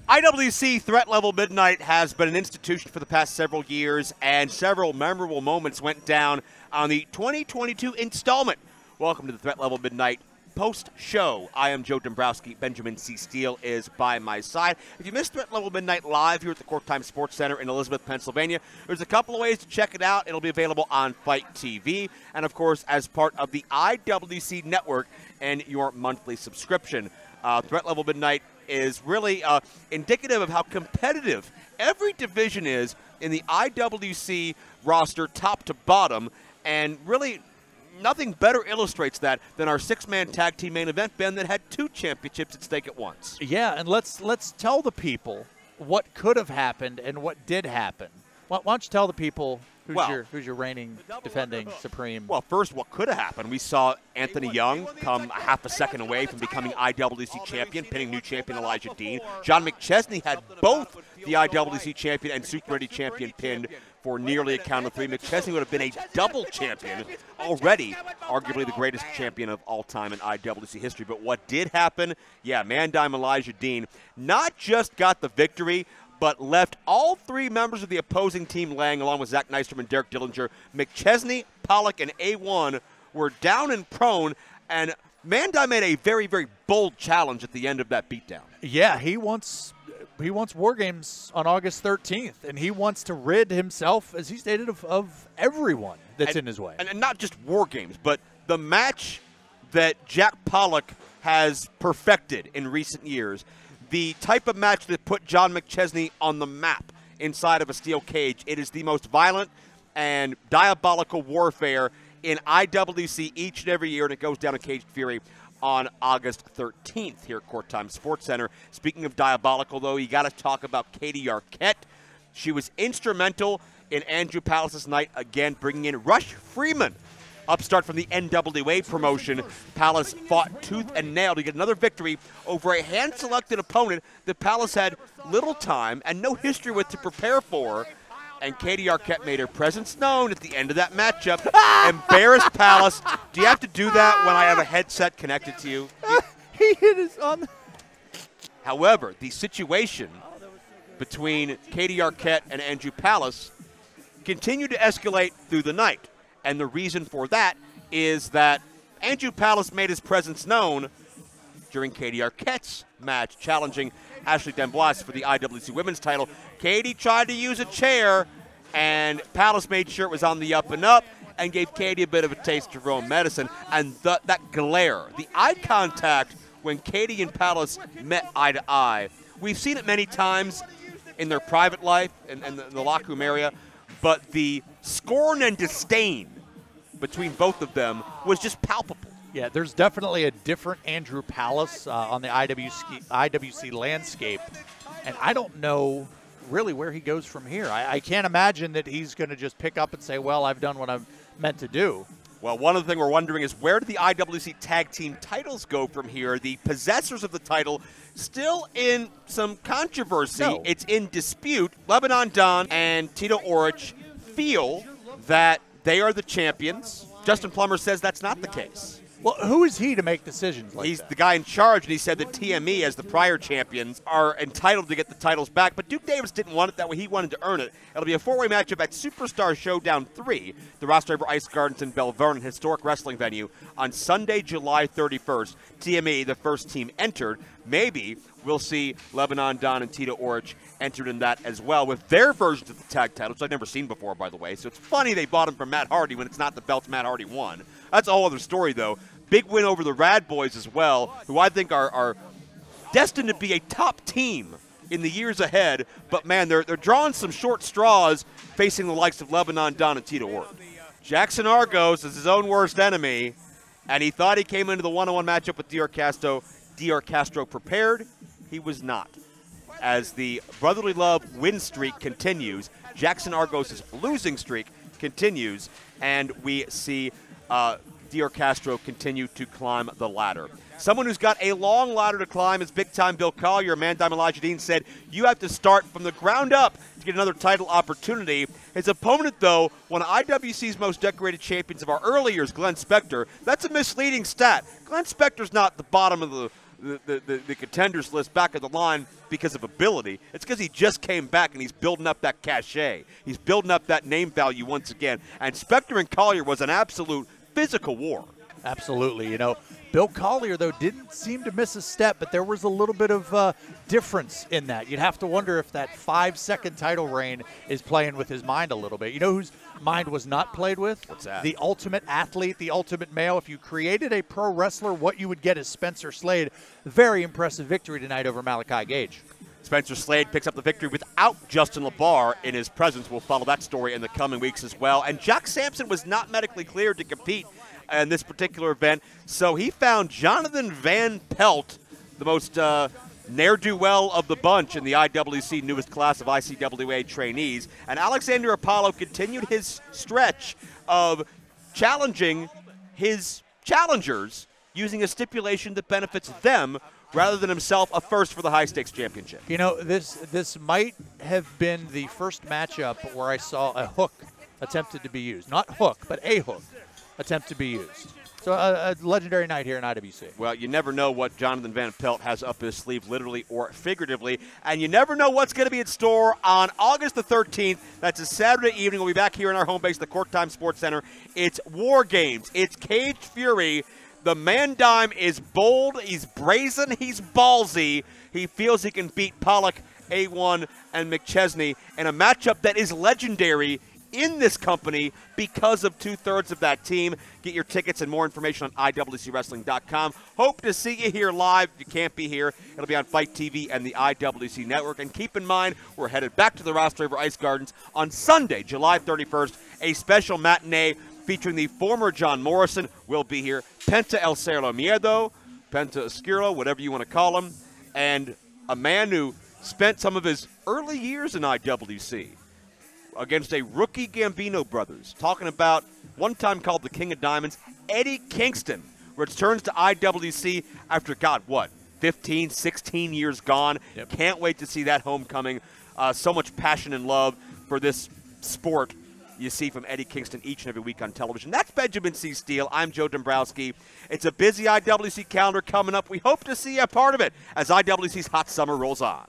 IWC Threat Level Midnight has been an institution for the past several years, and several memorable moments went down on the 2022 installment. Welcome to the Threat Level Midnight post-show. I am Joe Dombrowski. Benjamin C. Steele is by my side. If you missed Threat Level Midnight live here at the Court Time Sports Center in Elizabeth, Pennsylvania, there's a couple of ways to check it out. It'll be available on Fight TV and, of course, as part of the IWC Network and your monthly subscription. Threat Level Midnight is really indicative of how competitive every division is in the IWC roster, top to bottom, and really nothing better illustrates that than our six-man tag team main event, Ben, that had 2 championships at stake at once. Yeah, and let's tell the people what could have happened and what did happen. Why don't you tell the people who's your reigning, defending supreme? Well, first, what could have happened? We saw Anthony Young come a half a second away from becoming IWC champion, pinning new champion Elijah Dean. John McChesney had both the IWC champion and Super Ready champion pinned for nearly a count of 3. McChesney would have been a double champion, already arguably the greatest champion of all time in IWC history. But what did happen? Yeah, Man-Dime Elijah Dean not just got the victory, but left all 3 members of the opposing team laying, along with Zach Nystrom and Derek Dillinger. McChesney, Pollock, and A1 were down and prone, and Mandai made a very, very bold challenge at the end of that beatdown. Yeah, he wants War Games on August 13th, and he wants to rid himself, as he stated, of everyone that's in his way. And not just War Games, but the match that Jack Pollock has perfected in recent years, the type of match that put John McChesney on the map inside of a steel cage. It is the most violent and diabolical warfare in IWC each and every year, and it goes down in Caged Fury on August 13th here at Court Time Sports Center. Speaking of diabolical, though, you got to talk about Katie Arquette. She was instrumental in Andrew Palace's night, again bringing in Rush Freeman, upstart from the NWA promotion. Palace fought tooth and nail to get another victory over a hand-selected opponent that Palace had little time and no history with to prepare for. And Katie Arquette made her presence known at the end of that matchup. Embarrassed Palace. Do you have to do that when I have a headset connected to you? He hit his on. However, the situation between Katie Arquette and Andrew Palace continued to escalate through the night. And the reason for that is that Andrew Palace made his presence known during Katie Arquette's match, challenging Ashley D'Amboise for the IWC Women's title. Katie tried to use a chair, and Palace made sure it was on the up and up and gave Katie a bit of a taste of her own medicine. And that glare, the eye contact when Katie and Palace met eye to eye, we've seen it many times in their private life and the locker room area, but the scorn and disdain between both of them was just palpable. Yeah, there's definitely a different Andrew Palace on the IWC landscape, and I don't know really where he goes from here. I can't imagine that he's going to just pick up and say, well, I've done what I'm meant to do. Well, one of the things we're wondering is, where do the IWC tag team titles go from here? The possessors of the title still in some controversy. No. It's in dispute. Lebanon Don and Tito Orich feel that they are the champions. Justin Plummer says that's not the case. Well, who is he to make decisions like He's that? the guy in charge, and he said that TME, as the prior champions, are entitled to get the titles back. But Duke Davis didn't want it that way. He wanted to earn it. It'll be a 4-way matchup at Superstar Showdown 3, the Ross River Ice Gardens in Belle Vernon historic wrestling venue, on Sunday, July 31st. TME, the first team entered. Maybe we'll see Lebanon Don and Tito Orich entered in that as well with their versions of the tag titles, which I've never seen before, by the way. So it's funny they bought them from Matt Hardy when it's not the belts Matt Hardy won. That's a whole other story, though. Big win over the Rad Boys as well, who I think are destined to be a top team in the years ahead. But, man, they're drawing some short straws facing the likes of Lebanon Don and Tito Orich. Jackson Argos is his own worst enemy, and he thought he came into the one-on-one matchup with DR Castro prepared. He was not. As the brotherly love win streak continues, Jackson Argos' losing streak continues, and we see DR Castro continue to climb the ladder. Someone who's got a long ladder to climb is big-time Bill Collier. Man-Dime Elijah Dean said, you have to start from the ground up to get another title opportunity. His opponent, though, one of IWC's most decorated champions of our early years, Glenn Spector. That's a misleading stat. Glenn Spector's not the bottom of the contenders list back of the line because of ability. It's because he just came back and he's building up that cachet. He's building up that name value once again. And Spector and Collier was an absolute physical war. Absolutely. You know, Bill Collier, though, didn't seem to miss a step, but there was a little bit of difference in that. You'd have to wonder if that 5-second title reign is playing with his mind a little bit. You know whose mind was not played with? What's that? The ultimate athlete, the ultimate male. If you created a pro wrestler, what you would get is Spencer Slade. Very impressive victory tonight over Malachi Gage. Spencer Slade picks up the victory without Justin LaBar in his presence. We'll follow that story in the coming weeks as well. And Jack Sampson was not medically cleared to compete in this particular event, so he found Jonathan Van Pelt, the most ne'er-do-well of the bunch in the IWC newest class of ICWA trainees. And Alexander Apollo continued his stretch of challenging his challengers using a stipulation that benefits them rather than himself, a first for the high-stakes championship. You know, this might have been the first matchup where I saw a hook attempted to be used. Not hook, but a hook attempt to be used. So a legendary night here in IWC. Well, you never know what Jonathan Van Pelt has up his sleeve, literally or figuratively, and you never know what's going to be in store on August the 13th. That's a Saturday evening. We'll be back here in our home base, the Court Time Sports Center. It's War Games. It's Cage Fury. The Man Dime is bold. He's brazen. He's ballsy. He feels he can beat Pollock, A1, and McChesney in a matchup that is legendary in this company because of 2/3 of that team. Get your tickets and more information on IWCWrestling.com. Hope to see you here live. If you can't be here, it'll be on Fight TV and the IWC Network. And keep in mind, we're headed back to the Ross River Ice Gardens on Sunday, July 31st, a special matinee featuring the former John Morrison. Will be here. Penta El Cerro Miedo, Penta Oscuro, whatever you want to call him, and a man who spent some of his early years in IWC against a rookie Gambino brothers, talking about one time called the King of Diamonds, Eddie Kingston, returns to IWC after, God, what, 15, 16 years gone. Yep. Can't wait to see that homecoming. So much passion and love for this sport you see from Eddie Kingston each and every week on television. That's Benjamin C. Steele. I'm Joe Dombrowski. It's a busy IWC calendar coming up. We hope to see you a part of it as IWC's hot summer rolls on.